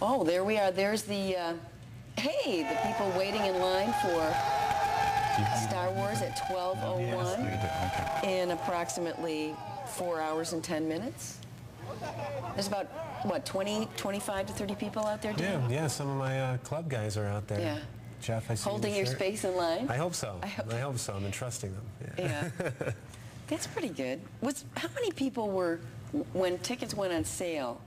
Oh, there we are. There's the, hey, the people waiting in line for Star Wars at 12:01 in approximately 4 hours and 10 minutes. There's about, what, 25 to 30 people out there, Dan? Yeah, some of my club guys are out there. Yeah. Jeff, I see holding your space in line? I hope so. I hope so. I'm entrusting them. Yeah. That's pretty good. How many people were, when tickets went on sale,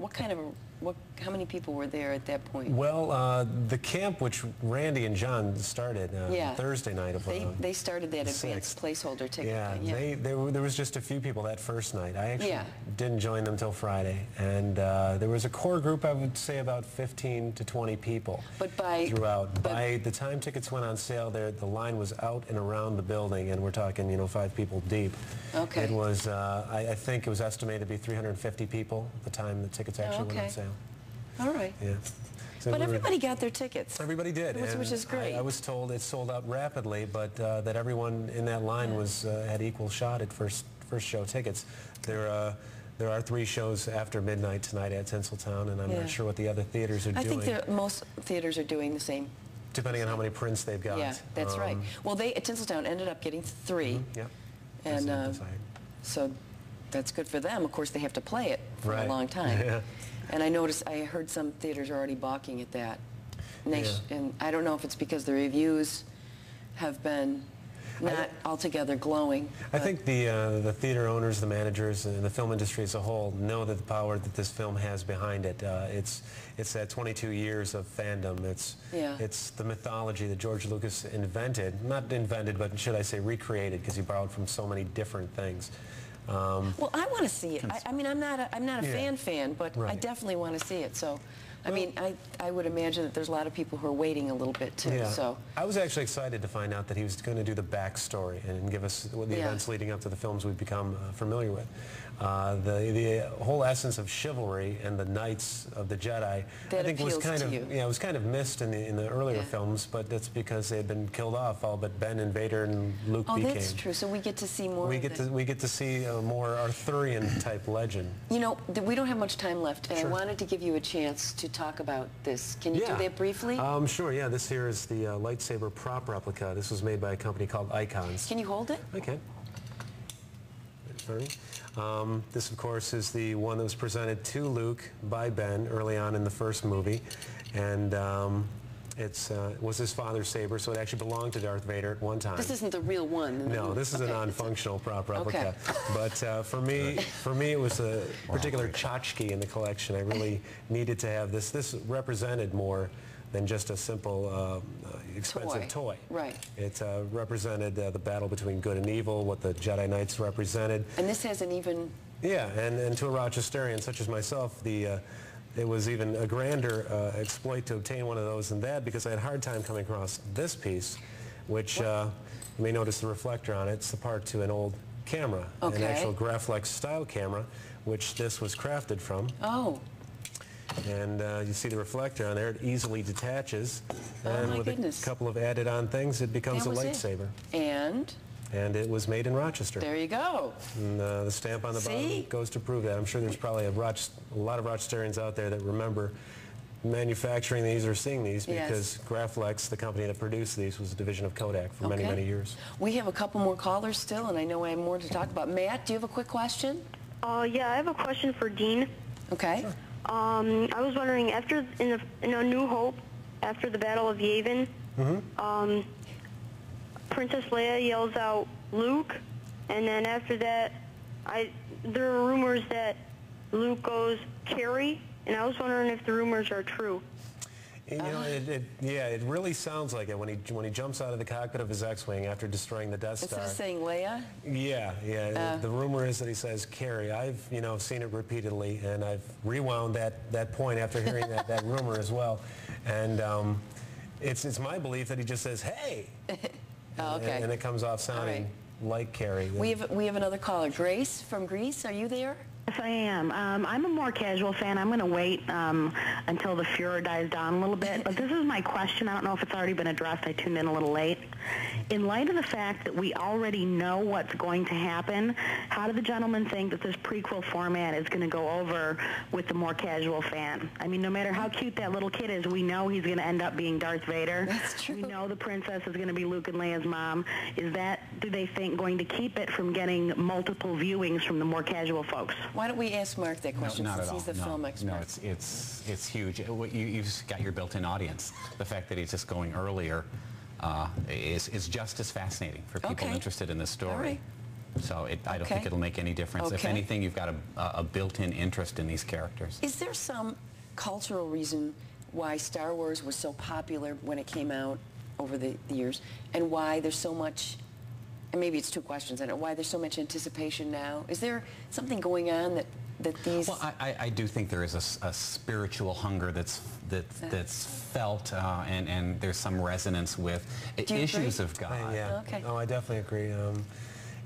how many people were there at that point? Well, the camp, which Randy and John started Thursday night of they started that advanced placeholder ticket. Yeah, there was just a few people that first night. I actually didn't join them till Friday, and there was a core group, I would say about 15 to 20 people throughout. By the time tickets went on sale, the line was out and around the building, and we're talking, 5 people deep. Okay. It was, I think it was estimated to be 350 people at the time the tickets actually went on sale. All right. Yeah. So but everybody got their tickets. Everybody did. Which is great. I was told it sold out rapidly, but that everyone in that line had equal shot at first show tickets. There are 3 shows after midnight tonight at Tinseltown, and I'm not sure what the other theaters are doing. I think most theaters are doing the same. Depending on how many prints they've got. Yeah, that's right. Well, at Tinseltown ended up getting 3. Yeah. And so that's good for them. Of course, they have to play it for a long time. Yeah. And I heard some theaters are already balking at that. And I don't know if it's because the reviews have been not altogether glowing. I think the theater owners, the managers, and the film industry as a whole know that the power that this film has behind it. It's that 22 years of fandom. It's the mythology that George Lucas invented. Not invented, but should I say recreated, because he borrowed from so many different things. Well, I want to see it. I mean, I'm not a fan, but I definitely want to see it. So, I mean, I would imagine that there's a lot of people who are waiting a little bit too. Yeah. So I was actually excited to find out that he was going to do the backstory and give us the events leading up to the films we've become familiar with. The whole essence of chivalry and the Knights of the Jedi, I think was kind of missed in the earlier films, but that's because they had been killed off. All but Ben and Vader and Luke became. Oh, that's true. So we get to see more. We get to see a more Arthurian type legend. We don't have much time left, and I wanted to give you a chance to talk about this. Can you do that briefly? Sure. Yeah. This here is the lightsaber prop replica. This was made by a company called Icons. Can you hold it? I can. This, of course, is the one that was presented to Luke by Ben early on in the first movie, and it was his father's saber, so it actually belonged to Darth Vader at one time. This isn't the real one. No, this is a non-functional prop replica. But for me, it was a particular tchotchke in the collection. I really needed to have this. This represented more than just a simple expensive toy. Right. It represented the battle between good and evil, what the Jedi Knights represented. And this has an even... Yeah, and to a Rochesterian such as myself, it was even a grander exploit to obtain one of those than that, because I had a hard time coming across this piece, which you may notice the reflector on it. It's the part to an old camera, an actual Graflex style camera, which this was crafted from. Oh. And you see the reflector on there. It easily detaches, and with a couple of added on things, it becomes a lightsaber. And it was made in Rochester. There you go. And the stamp on the bottom goes to prove that. I'm sure there's probably a lot of Rochesterians out there that remember manufacturing these or seeing these, because Graflex, the company that produced these, was a division of Kodak for many, many years. We have a couple more callers still, and I know I have more to talk about. Matt, do you have a quick question? Yeah, I have a question for Dean. Okay. Sure. I was wondering, in A New Hope, after the Battle of Yavin, Princess Leia yells out, "Luke," and then after that, there are rumors that Luke goes, "Carrie," and I was wondering if the rumors are true. You know, it really sounds like it when he jumps out of the cockpit of his X-Wing after destroying the Death Star. Instead of saying Leia? Yeah. The rumor is that he says Carrie. I've seen it repeatedly, and I've rewound that point after hearing that rumor as well. And it's my belief that he just says "Hey," and it comes off sounding like Carrie. We have another caller, Grace from Greece. Are you there? Yes, I am. I'm a more casual fan. I'm going to wait until the furor dies down a little bit. But this is my question. I don't know if it's already been addressed. I tuned in a little late. In light of the fact that we already know what's going to happen, how do the gentlemen think that this prequel format is going to go over with the more casual fan? I mean, no matter how cute that little kid is, we know he's going to end up being Darth Vader. That's true. We know the princess is going to be Luke and Leia's mom. Is that, do they think, going to keep it from getting multiple viewings from the more casual folks? Why don't we ask Mark that question, not since at all. he's the film expert? No, it's huge. You've got your built-in audience. The fact that he's just going earlier is just as fascinating for people interested in this story. All right. So I don't think it'll make any difference. If anything, you've got a built-in interest in these characters. Is there some cultural reason why Star Wars was so popular when it came out over the years, and why there's so much, and maybe it's two questions, I don't know, why there's so much anticipation now? Is there something going on that these... Well, I do think there is a spiritual hunger that's felt, and there's some resonance with issues of God. Yeah. Okay. No, I definitely agree.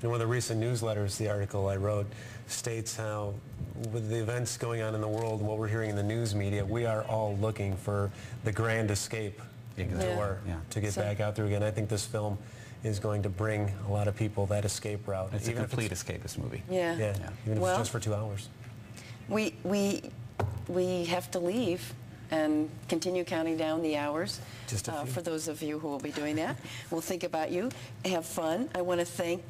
In one of the recent newsletters, the article I wrote states how, with the events going on in the world, what we're hearing in the news media, we are all looking for the grand escape to get back out there again. I think this film is going to bring a lot of people that escape route. It's a complete escapist movie. Yeah. Even if it's just for 2 hours. We have to leave and continue counting down the hours. Just a few. For those of you who will be doing that. We'll think about you. Have fun. I want to thank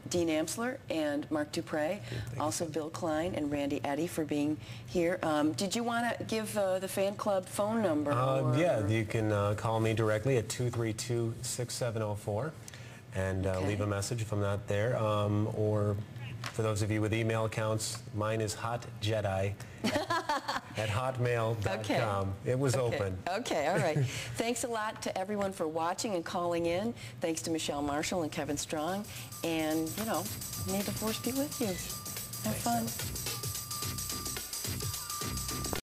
Dean Amsler and Mark Dupre, also Bill Klein and Randy Eddy for being here. Did you want to give the fan club phone number? Yeah, you can call me directly at 232-6704 and leave a message if I'm not there. Or for those of you with email accounts, mine is hotjedi at hotmail.com. It was open. Okay, all right. Thanks a lot to everyone for watching and calling in. Thanks to Michelle Marshall and Kevin Strong. And, you know, may the force be with you. Have fun.